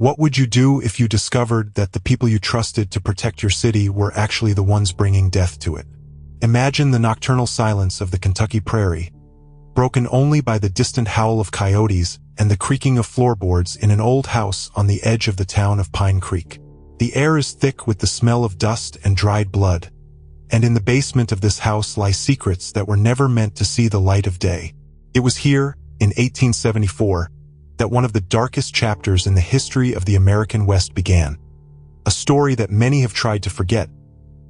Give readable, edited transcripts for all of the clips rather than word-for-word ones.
What would you do if you discovered that the people you trusted to protect your city were actually the ones bringing death to it? Imagine the nocturnal silence of the Kentucky prairie, broken only by the distant howl of coyotes and the creaking of floorboards in an old house on the edge of the town of Pine Creek. The air is thick with the smell of dust and dried blood, and in the basement of this house lie secrets that were never meant to see the light of day. It was here, in 1874, that one of the darkest chapters in the history of the American West began. A story that many have tried to forget,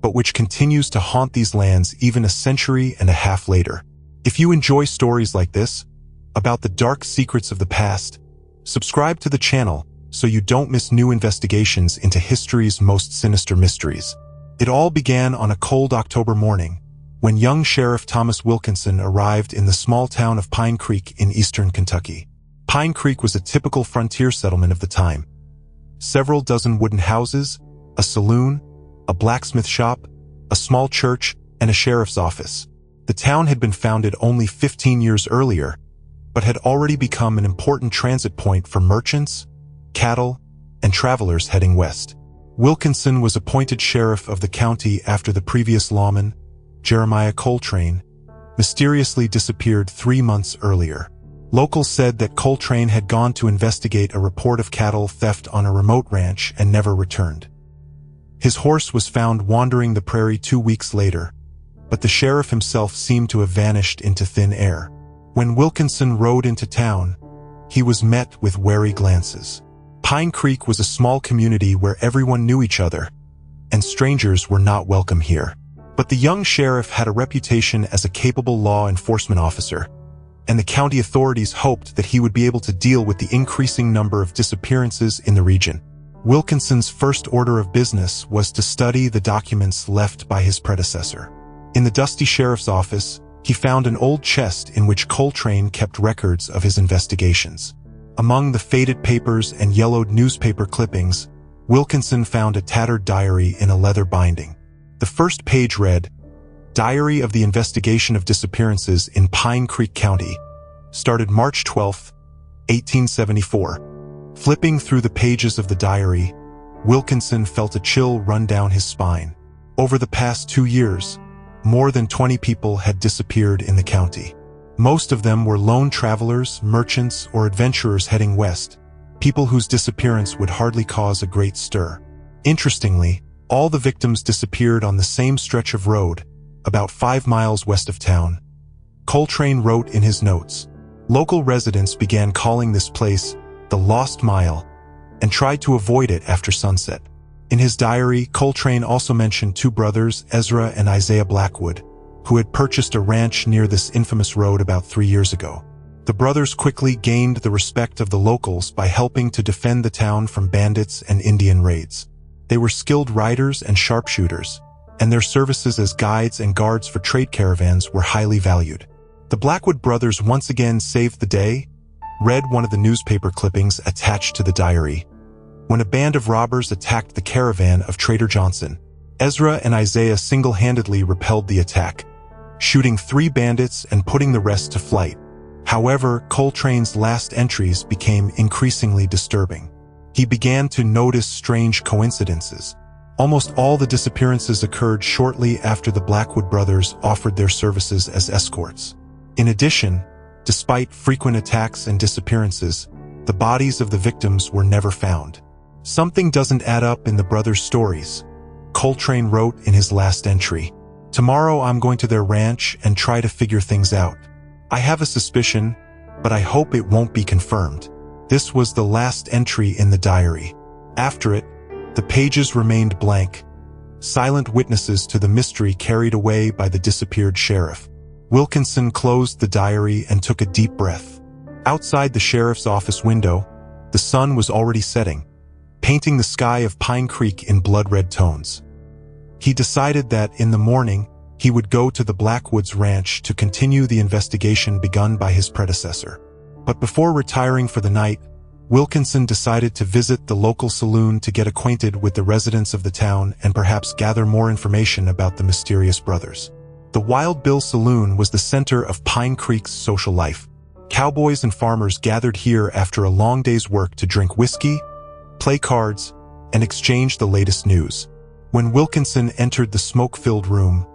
but which continues to haunt these lands even a century and a half later. If you enjoy stories like this, about the dark secrets of the past, subscribe to the channel so you don't miss new investigations into history's most sinister mysteries. It all began on a cold October morning, when young Sheriff Thomas Wilkinson arrived in the small town of Pine Creek in eastern Kentucky. Pine Creek was a typical frontier settlement of the time. Several dozen wooden houses, a saloon, a blacksmith shop, a small church, and a sheriff's office. The town had been founded only 15 years earlier, but had already become an important transit point for merchants, cattle, and travelers heading west. Wilkinson was appointed sheriff of the county after the previous lawman, Jeremiah Coltrane, mysteriously disappeared 3 months earlier. Locals said that Coltrane had gone to investigate a report of cattle theft on a remote ranch and never returned. His horse was found wandering the prairie 2 weeks later, but the sheriff himself seemed to have vanished into thin air. When Wilkinson rode into town, he was met with wary glances. Pine Creek was a small community where everyone knew each other, and strangers were not welcome here. But the young sheriff had a reputation as a capable law enforcement officer, and the county authorities hoped that he would be able to deal with the increasing number of disappearances in the region. Wilkinson's first order of business was to study the documents left by his predecessor. In the dusty sheriff's office, he found an old chest in which Coltrane kept records of his investigations. Among the faded papers and yellowed newspaper clippings, Wilkinson found a tattered diary in a leather binding. The first page read, "Diary of the Investigation of Disappearances in Pine Creek County, started March 12, 1874. Flipping through the pages of the diary, Wilkinson felt a chill run down his spine. Over the past 2 years, more than 20 people had disappeared in the county. Most of them were lone travelers, merchants, or adventurers heading west, people whose disappearance would hardly cause a great stir. Interestingly, all the victims disappeared on the same stretch of road, about 5 miles west of town. Coltrane wrote in his notes. Local residents began calling this place the Lost Mile and tried to avoid it after sunset. In his diary, Coltrane also mentioned 2 brothers, Ezra and Isaiah Blackwood, who had purchased a ranch near this infamous road about 3 years ago. The brothers quickly gained the respect of the locals by helping to defend the town from bandits and Indian raids. They were skilled riders and sharpshooters, and their services as guides and guards for trade caravans were highly valued. The Blackwood brothers once again saved the day, read one of the newspaper clippings attached to the diary. When a band of robbers attacked the caravan of Trader Johnson, Ezra and Isaiah single-handedly repelled the attack, shooting 3 bandits and putting the rest to flight. However, Coltrane's last entries became increasingly disturbing. He began to notice strange coincidences. Almost all the disappearances occurred shortly after the Blackwood brothers offered their services as escorts. In addition, despite frequent attacks and disappearances, the bodies of the victims were never found. Something doesn't add up in the brothers' stories, Coltrane wrote in his last entry. Tomorrow I'm going to their ranch and try to figure things out. I have a suspicion, but I hope it won't be confirmed. This was the last entry in the diary. After it, the pages remained blank, silent witnesses to the mystery carried away by the disappeared sheriff. Wilkinson closed the diary and took a deep breath. Outside the sheriff's office window, the sun was already setting, painting the sky of Pine Creek in blood-red tones. He decided that in the morning, he would go to the Blackwoods Ranch to continue the investigation begun by his predecessor. But before retiring for the night, Wilkinson decided to visit the local saloon to get acquainted with the residents of the town and perhaps gather more information about the mysterious brothers. The Wild Bill Saloon was the center of Pine Creek's social life. Cowboys and farmers gathered here after a long day's work to drink whiskey, play cards, and exchange the latest news. When Wilkinson entered the smoke-filled room,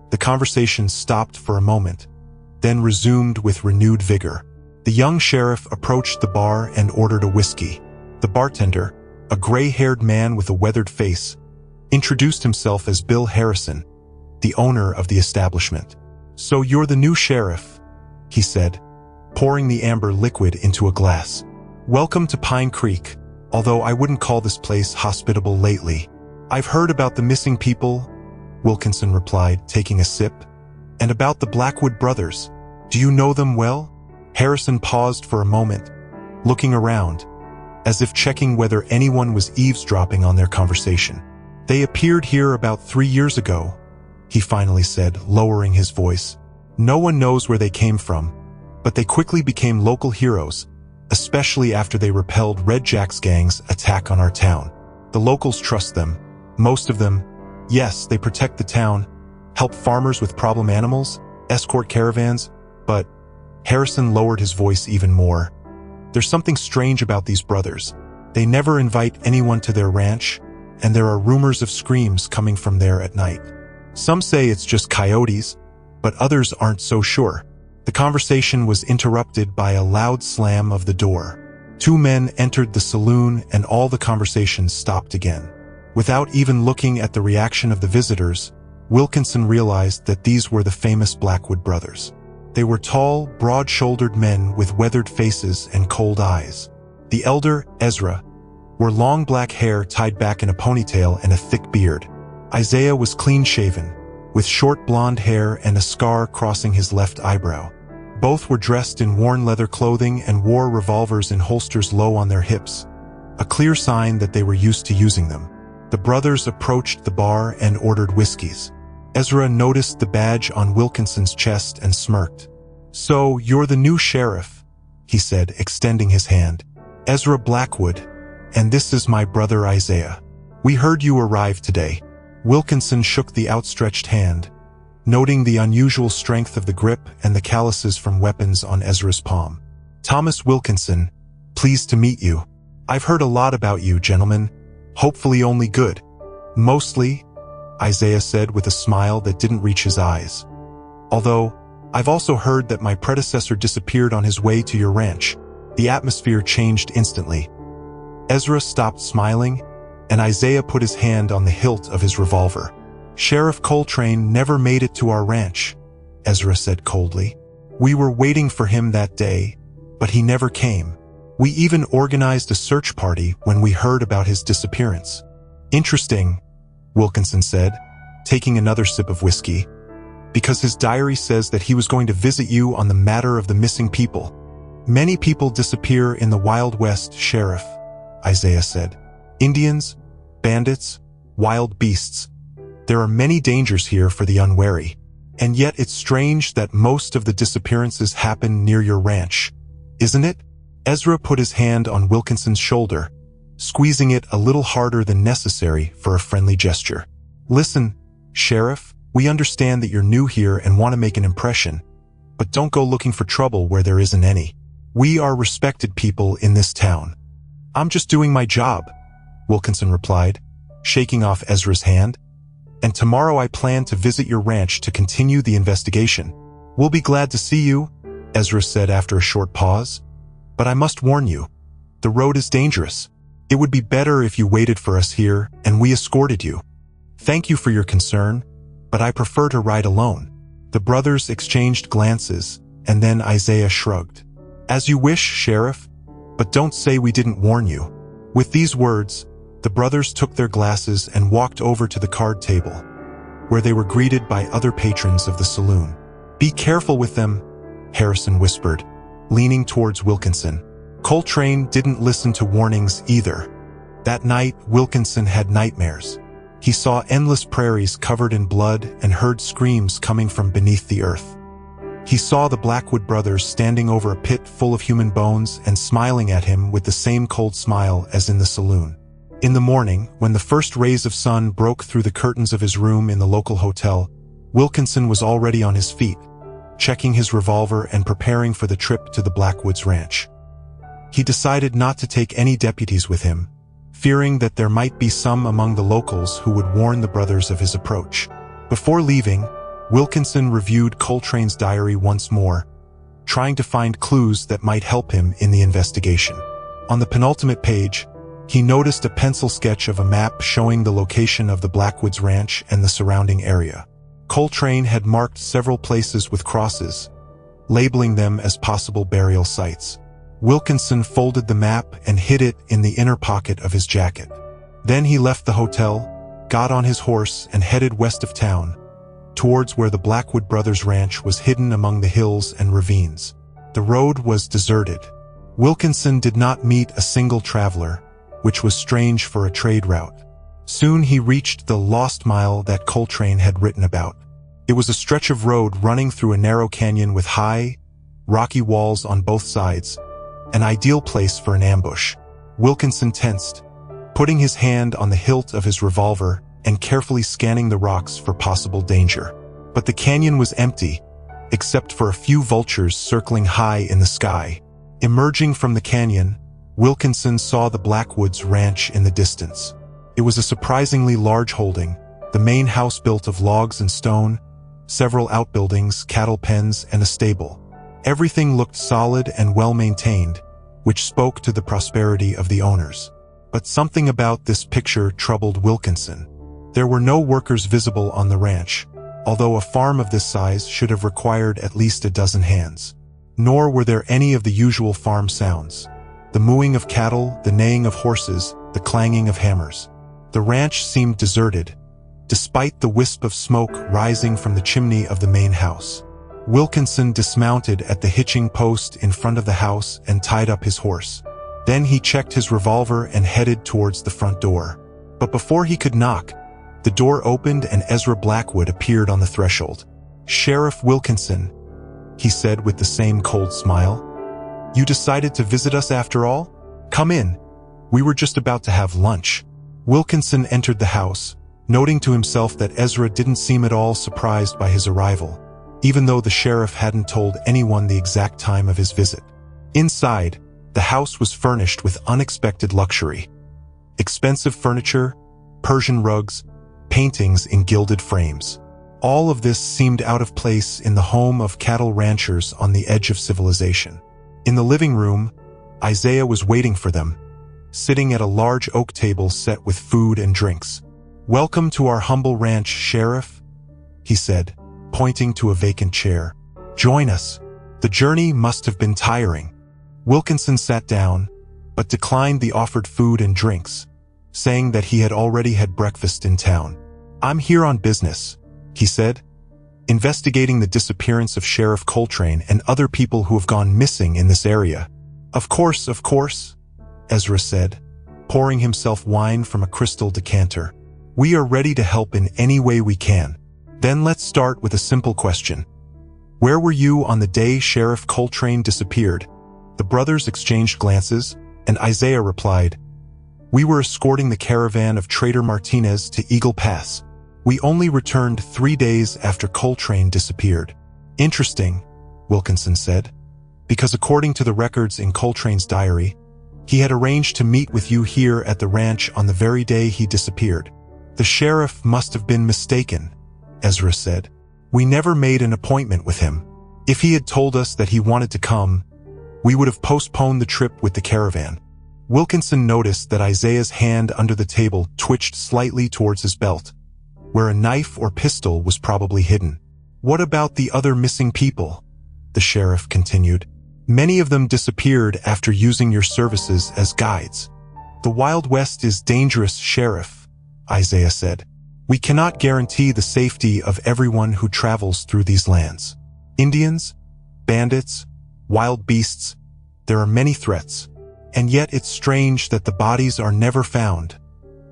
the conversation stopped for a moment, then resumed with renewed vigor. The young sheriff approached the bar and ordered a whiskey. The bartender, a gray-haired man with a weathered face, introduced himself as Bill Harrison, the owner of the establishment. "So you're the new sheriff," he said, pouring the amber liquid into a glass. "Welcome to Pine Creek, although I wouldn't call this place hospitable lately." "I've heard about the missing people," Wilkinson replied, taking a sip, "and about the Blackwood brothers. Do you know them well?" Harrison paused for a moment, looking around, as if checking whether anyone was eavesdropping on their conversation. "They appeared here about 3 years ago," he finally said, lowering his voice. "No one knows where they came from, but they quickly became local heroes, especially after they repelled Red Jack's gang's attack on our town. The locals trust them. Most of them. Yes, they protect the town, help farmers with problem animals, escort caravans, but..." Harrison lowered his voice even more. "There's something strange about these brothers. They never invite anyone to their ranch, and there are rumors of screams coming from there at night. Some say it's just coyotes, but others aren't so sure." The conversation was interrupted by a loud slam of the door. 2 men entered the saloon and all the conversation stopped again. Without even looking at the reaction of the visitors, Wilkinson realized that these were the famous Blackwood brothers. They were tall, broad-shouldered men with weathered faces and cold eyes. The elder, Ezra, wore long black hair tied back in a ponytail and a thick beard. Isaiah was clean-shaven, with short blonde hair and a scar crossing his left eyebrow. Both were dressed in worn leather clothing and wore revolvers in holsters low on their hips, a clear sign that they were used to using them. The brothers approached the bar and ordered whiskeys. Ezra noticed the badge on Wilkinson's chest and smirked. "So, you're the new sheriff," he said, extending his hand. "Ezra Blackwood, and this is my brother Isaiah. We heard you arrived today." Wilkinson shook the outstretched hand, noting the unusual strength of the grip and the calluses from weapons on Ezra's palm. "Thomas Wilkinson, pleased to meet you. I've heard a lot about you, gentlemen. Hopefully only good." "Mostly," Isaiah said with a smile that didn't reach his eyes. "Although, I've also heard that my predecessor disappeared on his way to your ranch." The atmosphere changed instantly. Ezra stopped smiling, and Isaiah put his hand on the hilt of his revolver. "Sheriff Coltrane never made it to our ranch," Ezra said coldly. "We were waiting for him that day, but he never came. We even organized a search party when we heard about his disappearance." "Interesting," Wilkinson said, taking another sip of whiskey, "because his diary says that he was going to visit you on the matter of the missing people." "Many people disappear in the Wild West, Sheriff," Isaiah said. "Indians, bandits, wild beasts. There are many dangers here for the unwary. And yet it's strange that most of the disappearances happen near your ranch, isn't it?" Ezra put his hand on Wilkinson's shoulder, squeezing it a little harder than necessary for a friendly gesture. "Listen, Sheriff, we understand that you're new here and want to make an impression, but don't go looking for trouble where there isn't any. We are respected people in this town." "I'm just doing my job," Wilkinson replied, shaking off Ezra's hand. "And tomorrow I plan to visit your ranch to continue the investigation." "We'll be glad to see you," Ezra said after a short pause. "But I must warn you, the road is dangerous. It would be better if you waited for us here and we escorted you." "Thank you for your concern, but I prefer to ride alone." The brothers exchanged glances, and then Isaiah shrugged. "As you wish, Sheriff, but don't say we didn't warn you." With these words, the brothers took their glasses and walked over to the card table, where they were greeted by other patrons of the saloon. "Be careful with them," Harrison whispered, leaning towards Wilkinson. Coltrane didn't listen to warnings either. That night, Wilkinson had nightmares. He saw endless prairies covered in blood and heard screams coming from beneath the earth. He saw the Blackwood brothers standing over a pit full of human bones and smiling at him with the same cold smile as in the saloon. In the morning, when the first rays of sun broke through the curtains of his room in the local hotel, Wilkinson was already on his feet, checking his revolver and preparing for the trip to the Blackwoods ranch. He decided not to take any deputies with him, fearing that there might be some among the locals who would warn the brothers of his approach. Before leaving, Wilkinson reviewed Coltrane's diary once more, trying to find clues that might help him in the investigation. On the penultimate page, he noticed a pencil sketch of a map showing the location of the Blackwoods Ranch and the surrounding area. Coltrane had marked several places with crosses, labeling them as possible burial sites. Wilkinson folded the map and hid it in the inner pocket of his jacket. Then he left the hotel, got on his horse and headed west of town, towards where the Blackwood Brothers Ranch was hidden among the hills and ravines. The road was deserted. Wilkinson did not meet a single traveler, which was strange for a trade route. Soon he reached the lost mile that Coltrane had written about. It was a stretch of road running through a narrow canyon with high, rocky walls on both sides, an ideal place for an ambush. Wilkinson tensed, putting his hand on the hilt of his revolver and carefully scanning the rocks for possible danger. But the canyon was empty, except for a few vultures circling high in the sky. Emerging from the canyon, Wilkinson saw the Blackwoods Ranch in the distance. It was a surprisingly large holding, the main house built of logs and stone, several outbuildings, cattle pens, and a stable. Everything looked solid and well-maintained, which spoke to the prosperity of the owners. But something about this picture troubled Wilkinson. There were no workers visible on the ranch, although a farm of this size should have required at least a dozen hands. Nor were there any of the usual farm sounds: the mooing of cattle, the neighing of horses, the clanging of hammers. The ranch seemed deserted, despite the wisp of smoke rising from the chimney of the main house. Wilkinson dismounted at the hitching post in front of the house and tied up his horse. Then he checked his revolver and headed towards the front door. But before he could knock, the door opened and Ezra Blackwood appeared on the threshold. "Sheriff Wilkinson," he said with the same cold smile. "You decided to visit us after all? Come in. We were just about to have lunch." Wilkinson entered the house, noting to himself that Ezra didn't seem at all surprised by his arrival, even though the sheriff hadn't told anyone the exact time of his visit. Inside, the house was furnished with unexpected luxury. Expensive furniture, Persian rugs, paintings in gilded frames. All of this seemed out of place in the home of cattle ranchers on the edge of civilization. In the living room, Isaiah was waiting for them, sitting at a large oak table set with food and drinks. "Welcome to our humble ranch, Sheriff," he said, pointing to a vacant chair. "Join us. The journey must have been tiring." Wilkinson sat down, but declined the offered food and drinks, saying that he had already had breakfast in town. "I'm here on business," he said, "investigating the disappearance of Sheriff Coltrane and other people who have gone missing in this area." Of course," Ezra said, pouring himself wine from a crystal decanter. "We are ready to help in any way we can." "Then let's start with a simple question. Where were you on the day Sheriff Coltrane disappeared?" The brothers exchanged glances, and Isaiah replied, "We were escorting the caravan of Trader Martinez to Eagle Pass. We only returned 3 days after Coltrane disappeared." "Interesting," Wilkinson said, "because according to the records in Coltrane's diary, he had arranged to meet with you here at the ranch on the very day he disappeared." "The sheriff must have been mistaken," Ezra said. "We never made an appointment with him. If he had told us that he wanted to come, we would have postponed the trip with the caravan." Wilkinson noticed that Isaiah's hand under the table twitched slightly towards his belt, where a knife or pistol was probably hidden. "What about the other missing people?" the sheriff continued. "Many of them disappeared after using your services as guides." "The Wild West is dangerous, Sheriff," Isaiah said. "We cannot guarantee the safety of everyone who travels through these lands. Indians, bandits, wild beasts, there are many threats. And yet it's strange that the bodies are never found,"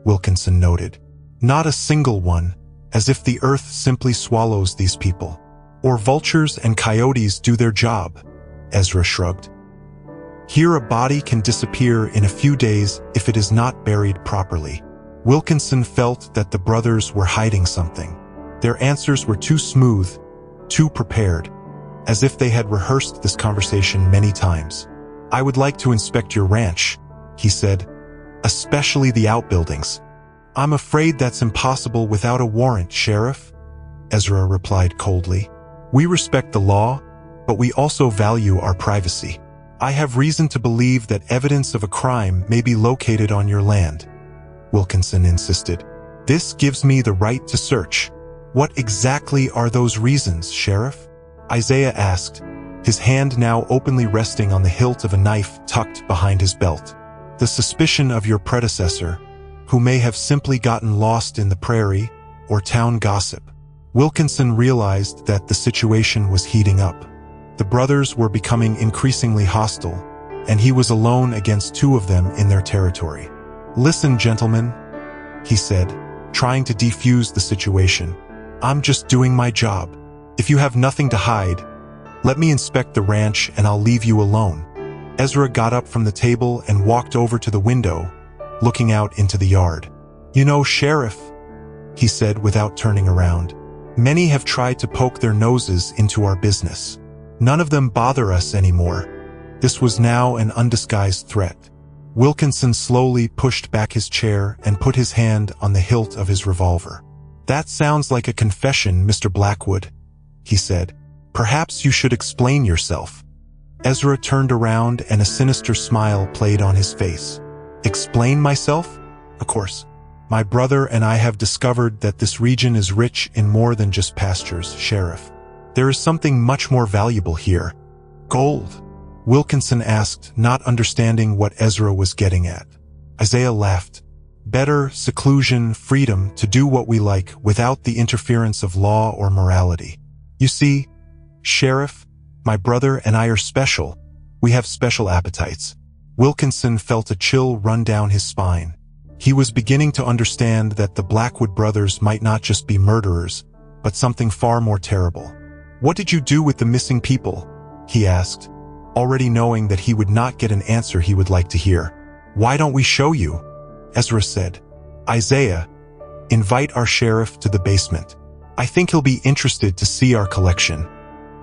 Wilkinson noted. "Not a single one, as if the earth simply swallows these people. Or vultures and coyotes do their job," Ezra shrugged. "Here a body can disappear in a few days if it is not buried properly." Wilkinson felt that the brothers were hiding something. Their answers were too smooth, too prepared, as if they had rehearsed this conversation many times. "I would like to inspect your ranch," he said, especially the outbuildings. I'm afraid that's impossible without a warrant, Sheriff, Ezra replied coldly. We respect the law, but we also value our privacy. I have reason to believe that evidence of a crime may be located on your land, Wilkinson insisted. This gives me the right to search. What exactly are those reasons, Sheriff? Isaiah asked, his hand now openly resting on the hilt of a knife tucked behind his belt. The suspicion of your predecessor, who may have simply gotten lost in the prairie or town gossip. Wilkinson realized that the situation was heating up. The brothers were becoming increasingly hostile, and he was alone against two of them in their territory. Listen, gentlemen, he said, trying to defuse the situation. I'm just doing my job. If you have nothing to hide, let me inspect the ranch and I'll leave you alone. Ezra got up from the table and walked over to the window, looking out into the yard. You know, Sheriff, he said without turning around, many have tried to poke their noses into our business. None of them bother us anymore. This was now an undisguised threat. Wilkinson slowly pushed back his chair and put his hand on the hilt of his revolver. That sounds like a confession, Mr. Blackwood, he said. Perhaps you should explain yourself. Ezra turned around and a sinister smile played on his face. Explain myself? Of course. My brother and I have discovered that this region is rich in more than just pastures, Sheriff. There is something much more valuable here. Gold. Wilkinson asked, not understanding what Ezra was getting at. Isaiah laughed. Better, seclusion, freedom to do what we like without the interference of law or morality. You see, Sheriff, my brother and I are special. We have special appetites. Wilkinson felt a chill run down his spine. He was beginning to understand that the Blackwood brothers might not just be murderers, but something far more terrible. What did you do with the missing people? He asked, already knowing that he would not get an answer he would like to hear. Why don't we show you? Ezra said. Isaiah, invite our sheriff to the basement. I think he'll be interested to see our collection.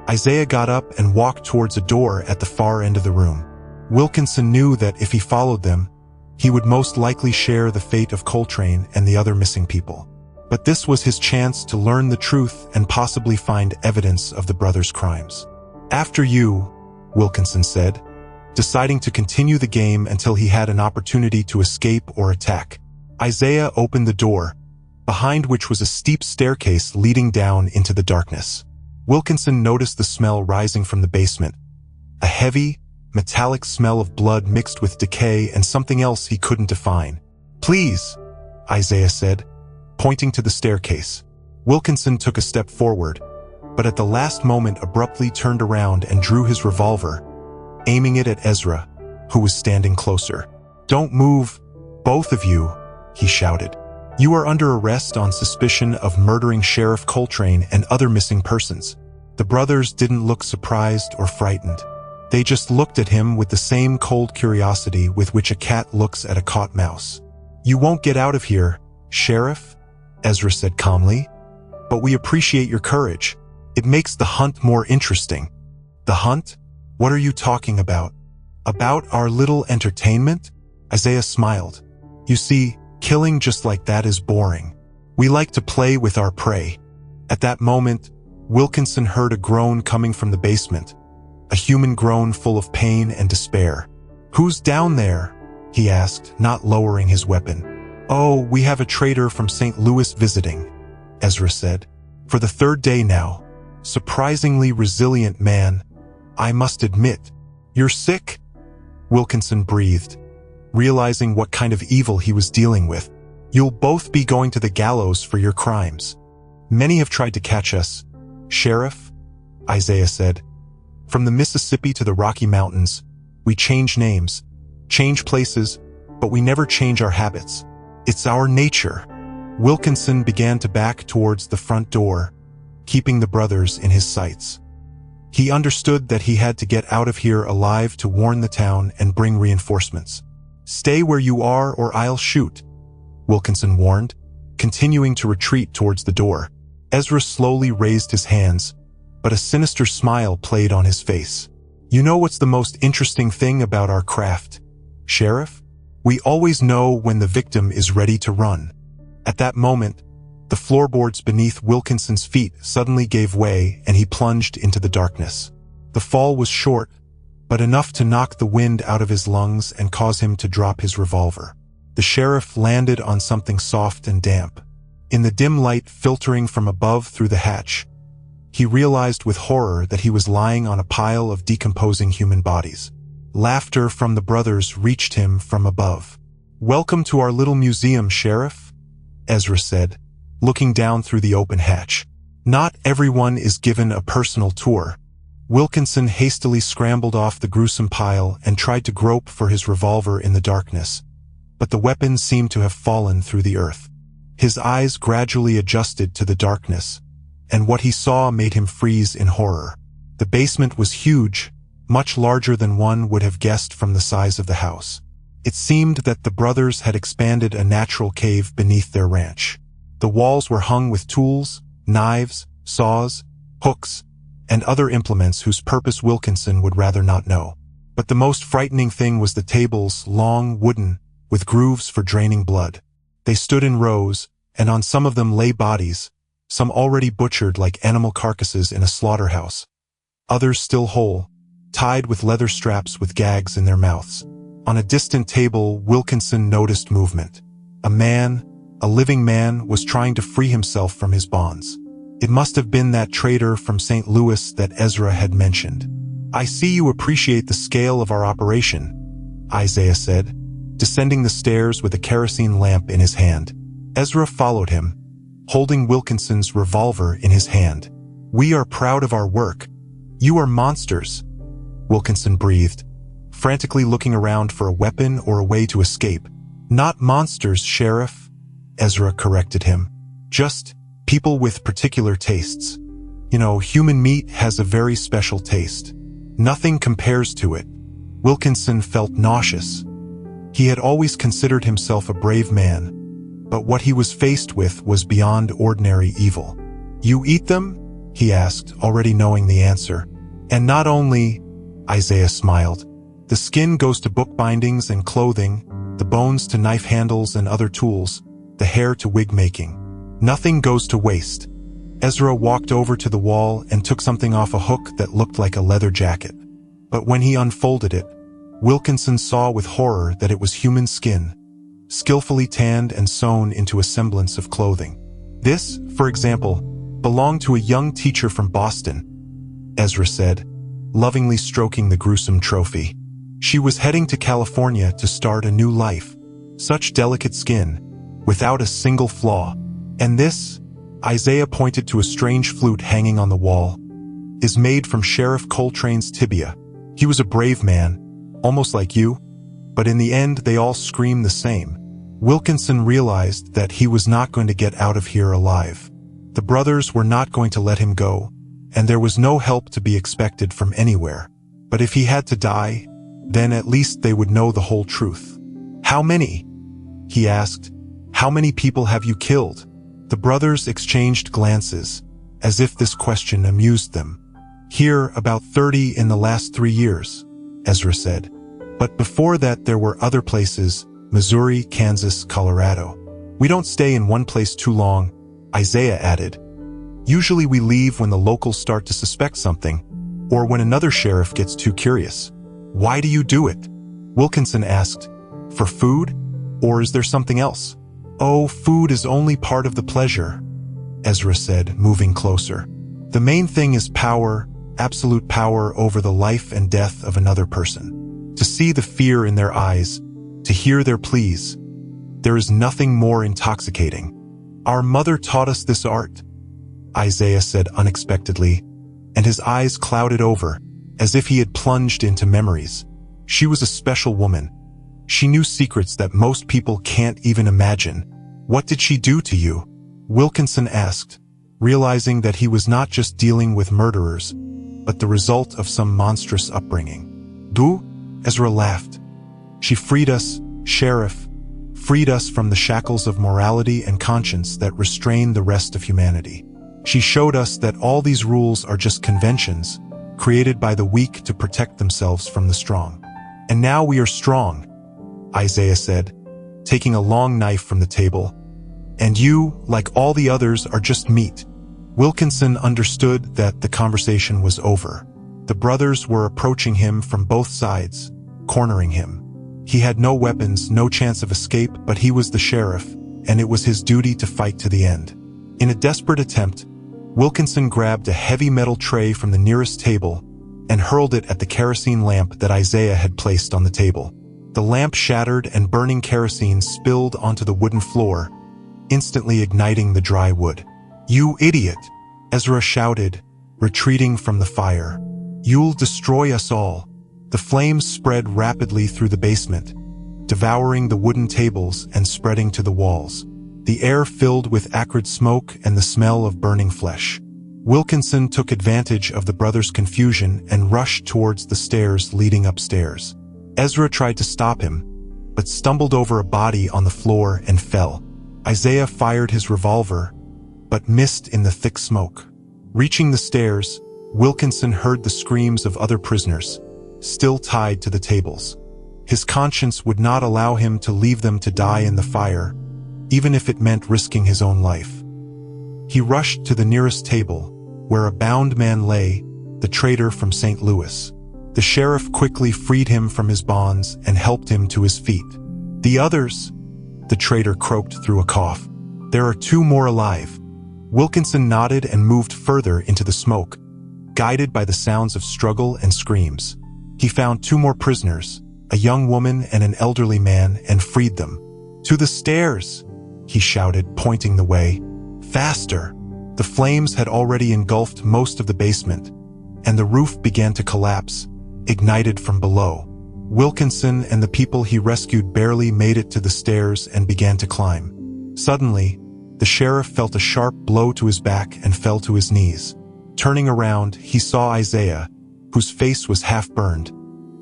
Isaiah got up and walked towards a door at the far end of the room. Wilkinson knew that if he followed them, he would most likely share the fate of Coltrane and the other missing people. But this was his chance to learn the truth and possibly find evidence of the brothers' crimes. After you, Wilkinson said, deciding to continue the game until he had an opportunity to escape or attack. Isaiah opened the door, behind which was a steep staircase leading down into the darkness. Wilkinson noticed the smell rising from the basement, a heavy, metallic smell of blood mixed with decay and something else he couldn't define. Please, Isaiah said, pointing to the staircase. Wilkinson took a step forward, but at the last moment abruptly turned around and drew his revolver, aiming it at Ezra, who was standing closer. Don't move, both of you, he shouted. You are under arrest on suspicion of murdering Sheriff Coltrane and other missing persons. The brothers didn't look surprised or frightened. They just looked at him with the same cold curiosity with which a cat looks at a caught mouse. You won't get out of here, Sheriff, Ezra said calmly, but we appreciate your courage. It makes the hunt more interesting. The hunt? What are you talking about? About our little entertainment? Isaiah smiled. You see, killing just like that is boring. We like to play with our prey. At that moment, Wilkinson heard a groan coming from the basement, a human groan full of pain and despair. Who's down there? He asked, not lowering his weapon. Oh, we have a trader from St. Louis visiting, Ezra said. For the third day now. Surprisingly resilient man, I must admit. You're sick? Wilkinson breathed, realizing what kind of evil he was dealing with. You'll both be going to the gallows for your crimes. Many have tried to catch us, Sheriff, Isaiah said. From the Mississippi to the Rocky Mountains, we change names, change places, but we never change our habits. It's our nature. Wilkinson began to back towards the front door, keeping the brothers in his sights. He understood that he had to get out of here alive to warn the town and bring reinforcements. Stay where you are or I'll shoot, Wilkinson warned, continuing to retreat towards the door. Ezra slowly raised his hands, but a sinister smile played on his face. You know what's the most interesting thing about our craft, Sheriff? We always know when the victim is ready to run. At that moment, the floorboards beneath Wilkinson's feet suddenly gave way and he plunged into the darkness. The fall was short, but enough to knock the wind out of his lungs and cause him to drop his revolver. The sheriff landed on something soft and damp. In the dim light filtering from above through the hatch, he realized with horror that he was lying on a pile of decomposing human bodies. Laughter from the brothers reached him from above. "Welcome to our little museum, Sheriff," Ezra said, looking down through the open hatch. "Not everyone is given a personal tour." Wilkinson hastily scrambled off the gruesome pile and tried to grope for his revolver in the darkness, but the weapon seemed to have fallen through the earth. His eyes gradually adjusted to the darkness, and what he saw made him freeze in horror. The basement was huge, much larger than one would have guessed from the size of the house. It seemed that the brothers had expanded a natural cave beneath their ranch. The walls were hung with tools, knives, saws, hooks, and other implements whose purpose Wilkinson would rather not know. But the most frightening thing was the tables, long, wooden, with grooves for draining blood. They stood in rows, and on some of them lay bodies, some already butchered like animal carcasses in a slaughterhouse, others still whole, tied with leather straps with gags in their mouths. On a distant table, Wilkinson noticed movement. A living man, was trying to free himself from his bonds. It must have been that trader from St. Louis that Ezra had mentioned. "I see you appreciate the scale of our operation," Isaiah said, descending the stairs with a kerosene lamp in his hand. Ezra followed him, holding Wilkinson's revolver in his hand. "We are proud of our work. You are monsters," Wilkinson breathed, frantically looking around for a weapon or a way to escape. "Not monsters, Sheriff," Ezra corrected him. "Just people with particular tastes. You know, human meat has a very special taste. Nothing compares to it." Wilkinson felt nauseous. He had always considered himself a brave man, but what he was faced with was beyond ordinary evil. "You eat them?" he asked, already knowing the answer. "And not only," Isaiah smiled. "The skin goes to book bindings and clothing, the bones to knife handles and other tools, the hair to wig making. Nothing goes to waste." Ezra walked over to the wall and took something off a hook that looked like a leather jacket. But when he unfolded it, Wilkinson saw with horror that it was human skin, skillfully tanned and sewn into a semblance of clothing. "This, for example, belonged to a young teacher from Boston," Ezra said, lovingly stroking the gruesome trophy. "She was heading to California to start a new life. Such delicate skin, without a single flaw. And this," Isaiah pointed to a strange flute hanging on the wall, "is made from Sheriff Coltrane's tibia. He was a brave man, almost like you, but in the end they all scream the same." Wilkinson realized that he was not going to get out of here alive. The brothers were not going to let him go, and there was no help to be expected from anywhere. But if he had to die, then at least they would know the whole truth. "How many?" he asked. "How many people have you killed?" The brothers exchanged glances, as if this question amused them. "Here, about 30 in the last 3 years, Ezra said. "But before that there were other places, Missouri, Kansas, Colorado. We don't stay in one place too long," Isaiah added. "Usually we leave when the locals start to suspect something, or when another sheriff gets too curious." "Why do you do it?" Wilkinson asked. "For food? Or is there something else?" "Oh, food is only part of the pleasure," Ezra said, moving closer. "The main thing is power, absolute power over the life and death of another person. To see the fear in their eyes, to hear their pleas. There is nothing more intoxicating. Our mother taught us this art," Isaiah said unexpectedly, and his eyes clouded over, as if he had plunged into memories. "She was a special woman. She knew secrets that most people can't even imagine." "What did she do to you?" Wilkinson asked, realizing that he was not just dealing with murderers, but the result of some monstrous upbringing. "Do?" Ezra laughed. "She freed us, Sheriff, freed us from the shackles of morality and conscience that restrain the rest of humanity. She showed us that all these rules are just conventions, created by the weak to protect themselves from the strong. And now we are strong. Isaiah said, taking a long knife from the table. "And you, like all the others, are just meat." Wilkinson understood that the conversation was over. The brothers were approaching him from both sides, cornering him. He had no weapons, no chance of escape, but he was the sheriff, and it was his duty to fight to the end. In a desperate attempt, Wilkinson grabbed a heavy metal tray from the nearest table and hurled it at the kerosene lamp that Isaiah had placed on the table. The lamp shattered and burning kerosene spilled onto the wooden floor, instantly igniting the dry wood. "You idiot!" Ezra shouted, retreating from the fire. "You'll destroy us all." The flames spread rapidly through the basement, devouring the wooden tables and spreading to the walls. The air filled with acrid smoke and the smell of burning flesh. Wilkinson took advantage of the brothers' confusion and rushed towards the stairs leading upstairs. Ezra tried to stop him, but stumbled over a body on the floor and fell. Isaiah fired his revolver, but missed in the thick smoke. Reaching the stairs, Wilkinson heard the screams of other prisoners, still tied to the tables. His conscience would not allow him to leave them to die in the fire, even if it meant risking his own life. He rushed to the nearest table, where a bound man lay, the traitor from St. Louis. The sheriff quickly freed him from his bonds and helped him to his feet. "The others," the traitor croaked through a cough. "There are 2 more alive." Wilkinson nodded and moved further into the smoke, guided by the sounds of struggle and screams. He found 2 more prisoners, a young woman and an elderly man, and freed them. "To the stairs!" he shouted, pointing the way. "Faster!" The flames had already engulfed most of the basement, and the roof began to collapse, ignited from below. Wilkinson and the people he rescued barely made it to the stairs and began to climb. Suddenly, the sheriff felt a sharp blow to his back and fell to his knees. Turning around, he saw Isaiah, whose face was half burned,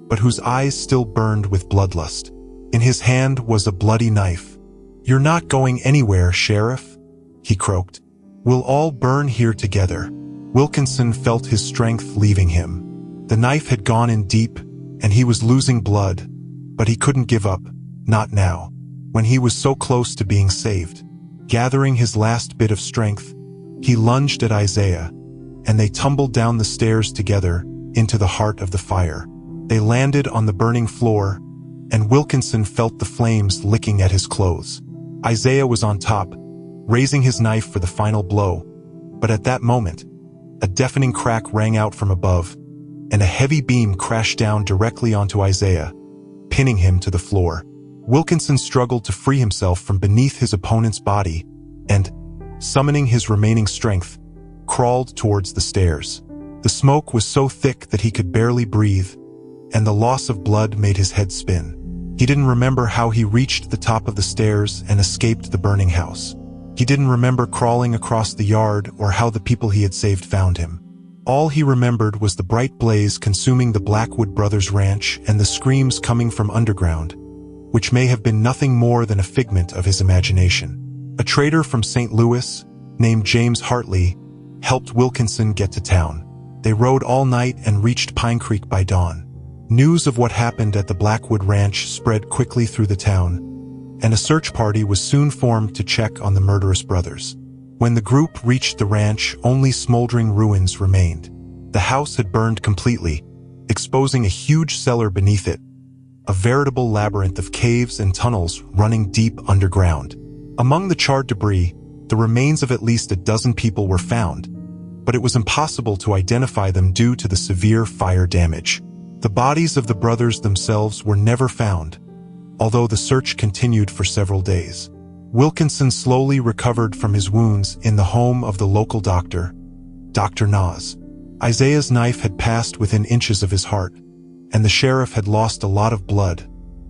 but whose eyes still burned with bloodlust. In his hand was a bloody knife. "You're not going anywhere, Sheriff," he croaked. "We'll all burn here together." Wilkinson felt his strength leaving him. The knife had gone in deep, and he was losing blood, but he couldn't give up, not now, when he was so close to being saved. Gathering his last bit of strength, he lunged at Isaiah, and they tumbled down the stairs together into the heart of the fire. They landed on the burning floor, and Wilkinson felt the flames licking at his clothes. Isaiah was on top, raising his knife for the final blow, but at that moment, a deafening crack rang out from above, and a heavy beam crashed down directly onto Isaiah, pinning him to the floor. Wilkinson struggled to free himself from beneath his opponent's body, and, summoning his remaining strength, crawled towards the stairs. The smoke was so thick that he could barely breathe, and the loss of blood made his head spin. He didn't remember how he reached the top of the stairs and escaped the burning house. He didn't remember crawling across the yard or how the people he had saved found him. All he remembered was the bright blaze consuming the Blackwood Brothers ranch and the screams coming from underground, which may have been nothing more than a figment of his imagination. A trader from St. Louis, named James Hartley, helped Wilkinson get to town. They rode all night and reached Pine Creek by dawn. News of what happened at the Blackwood Ranch spread quickly through the town, and a search party was soon formed to check on the murderous brothers. When the group reached the ranch, only smoldering ruins remained. The house had burned completely, exposing a huge cellar beneath it, a veritable labyrinth of caves and tunnels running deep underground. Among the charred debris, the remains of at least a dozen people were found, but it was impossible to identify them due to the severe fire damage. The bodies of the brothers themselves were never found, although the search continued for several days. Wilkinson slowly recovered from his wounds in the home of the local doctor, Dr. Nas. Isaiah's knife had passed within inches of his heart, and the sheriff had lost a lot of blood,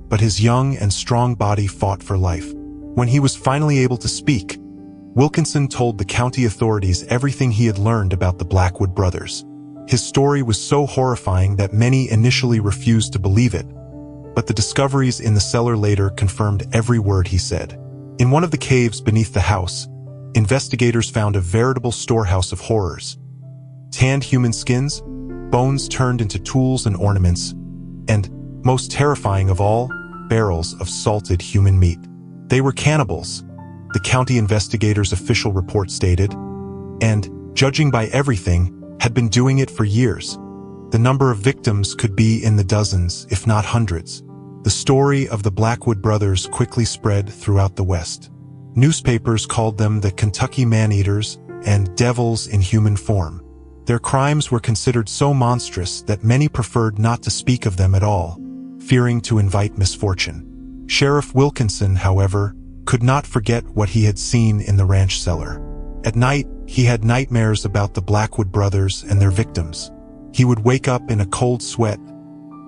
but his young and strong body fought for life. When he was finally able to speak, Wilkinson told the county authorities everything he had learned about the Blackwood brothers. His story was so horrifying that many initially refused to believe it, but the discoveries in the cellar later confirmed every word he said. In one of the caves beneath the house, investigators found a veritable storehouse of horrors. Tanned human skins, bones turned into tools and ornaments, and, most terrifying of all, barrels of salted human meat. They were cannibals, the county investigator's official report stated, and, judging by everything, had been doing it for years. The number of victims could be in the dozens, if not hundreds. The story of the Blackwood brothers quickly spread throughout the West. Newspapers called them the Kentucky Man-Eaters and devils in human form. Their crimes were considered so monstrous that many preferred not to speak of them at all, fearing to invite misfortune. Sheriff Wilkinson, however, could not forget what he had seen in the ranch cellar. At night, he had nightmares about the Blackwood brothers and their victims. He would wake up in a cold sweat,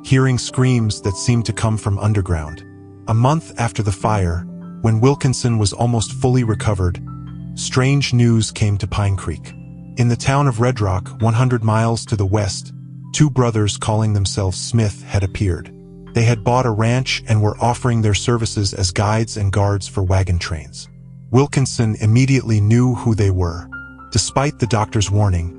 hearing screams that seemed to come from underground. A month after the fire, when Wilkinson was almost fully recovered, strange news came to Pine Creek. In the town of Red Rock, 100 miles to the west, two brothers calling themselves Smith had appeared. They had bought a ranch and were offering their services as guides and guards for wagon trains. Wilkinson immediately knew who they were. Despite the doctor's warning,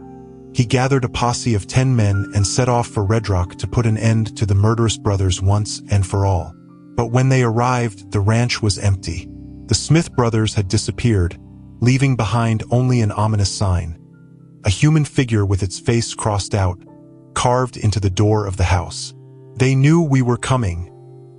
he gathered a posse of 10 men and set off for Red Rock to put an end to the murderous brothers once and for all. But when they arrived, the ranch was empty. The Smith brothers had disappeared, leaving behind only an ominous sign. A human figure with its face crossed out, carved into the door of the house. "They knew we were coming,"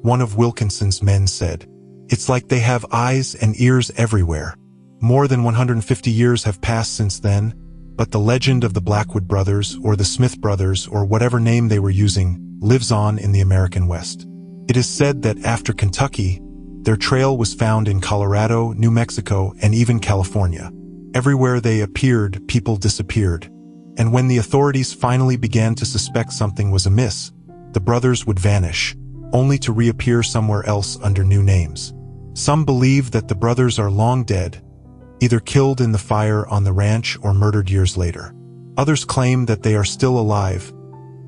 one of Wilkinson's men said. "It's like they have eyes and ears everywhere." More than 150 years have passed since then, but the legend of the Blackwood brothers, or the Smith brothers, or whatever name they were using, lives on in the American West. It is said that after Kentucky, their trail was found in Colorado, New Mexico, and even California. Everywhere they appeared, people disappeared. And when the authorities finally began to suspect something was amiss, the brothers would vanish, only to reappear somewhere else under new names. Some believe that the brothers are long dead, either killed in the fire on the ranch or murdered years later. Others claim that they are still alive,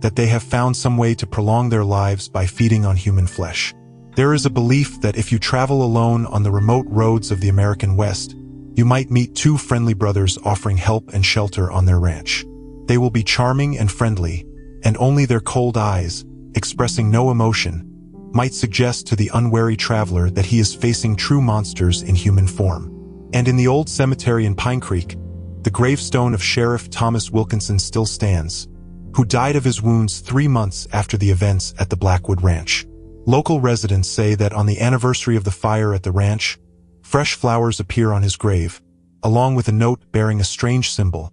that they have found some way to prolong their lives by feeding on human flesh. There is a belief that if you travel alone on the remote roads of the American West, you might meet two friendly brothers offering help and shelter on their ranch. They will be charming and friendly, and only their cold eyes, expressing no emotion, might suggest to the unwary traveler that he is facing true monsters in human form. And in the old cemetery in Pine Creek, the gravestone of Sheriff Thomas Wilkinson still stands, who died of his wounds 3 months after the events at the Blackwood Ranch. Local residents say that on the anniversary of the fire at the ranch, fresh flowers appear on his grave, along with a note bearing a strange symbol,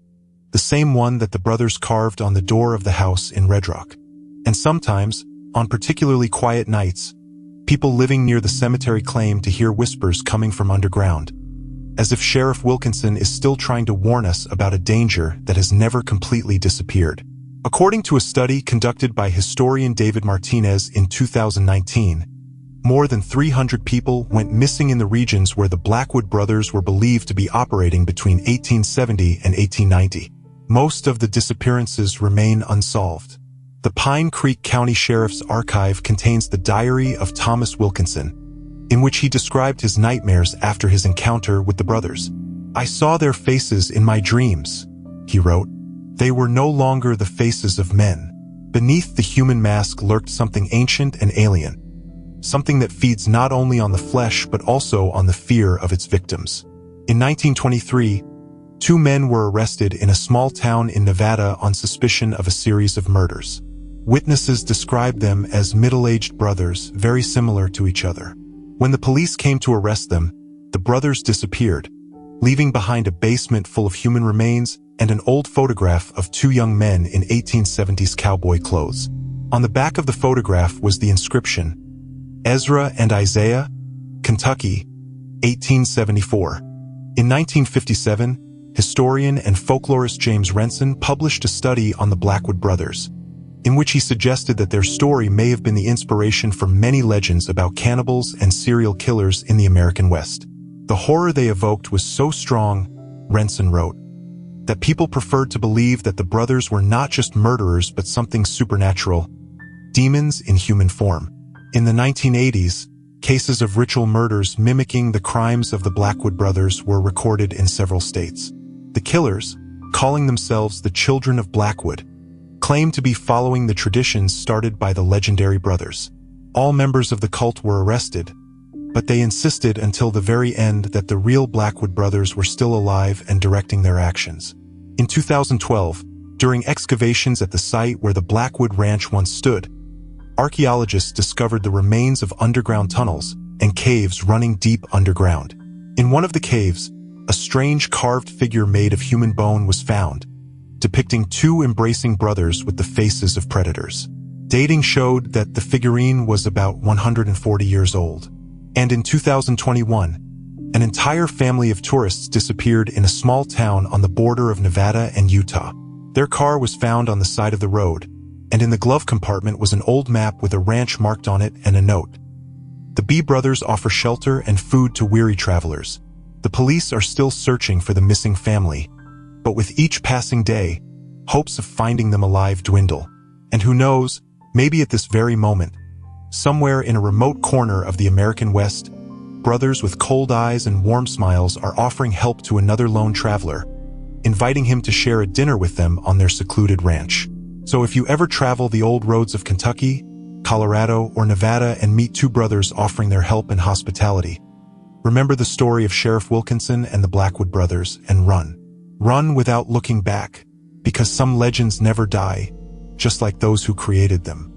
the same one that the brothers carved on the door of the house in Red Rock. And sometimes, on particularly quiet nights, people living near the cemetery claim to hear whispers coming from underground, as if Sheriff Wilkinson is still trying to warn us about a danger that has never completely disappeared. According to a study conducted by historian David Martinez in 2019, more than 300 people went missing in the regions where the Blackwood brothers were believed to be operating between 1870 and 1890. Most of the disappearances remain unsolved. The Pine Creek County Sheriff's Archive contains the diary of Thomas Wilkinson, in which he described his nightmares after his encounter with the brothers. "I saw their faces in my dreams," he wrote. "They were no longer the faces of men. Beneath the human mask lurked something ancient and alien, something that feeds not only on the flesh but also on the fear of its victims." In 1923, 2 men were arrested in a small town in Nevada on suspicion of a series of murders. Witnesses described them as middle-aged brothers, very similar to each other. When the police came to arrest them, the brothers disappeared, leaving behind a basement full of human remains and an old photograph of 2 young men in 1870s cowboy clothes. On the back of the photograph was the inscription, "Ezra and Isaiah, Kentucky, 1874. In 1957, historian and folklorist James Renson published a study on the Blackwood brothers, in which he suggested that their story may have been the inspiration for many legends about cannibals and serial killers in the American West. The horror they evoked was so strong, Renson wrote, that people preferred to believe that the brothers were not just murderers but something supernatural, demons in human form. In the 1980s, cases of ritual murders mimicking the crimes of the Blackwood brothers were recorded in several states. The killers, calling themselves the Children of Blackwood, claimed to be following the traditions started by the legendary brothers. All members of the cult were arrested, but they insisted until the very end that the real Blackwood brothers were still alive and directing their actions. In 2012, during excavations at the site where the Blackwood Ranch once stood, archaeologists discovered the remains of underground tunnels and caves running deep underground. In one of the caves, a strange carved figure made of human bone was found, depicting two embracing brothers with the faces of predators. Dating showed that the figurine was about 140 years old. And in 2021, an entire family of tourists disappeared in a small town on the border of Nevada and Utah. Their car was found on the side of the road, and in the glove compartment was an old map with a ranch marked on it and a note. The B brothers offer shelter and food to weary travelers. The police are still searching for the missing family, but with each passing day, hopes of finding them alive dwindle. And who knows, maybe at this very moment, somewhere in a remote corner of the American West, brothers with cold eyes and warm smiles are offering help to another lone traveler, inviting him to share a dinner with them on their secluded ranch. So if you ever travel the old roads of Kentucky, Colorado, or Nevada and meet two brothers offering their help and hospitality, remember the story of Sheriff Wilkinson and the Blackwood brothers and run. Run without looking back, because some legends never die, just like those who created them.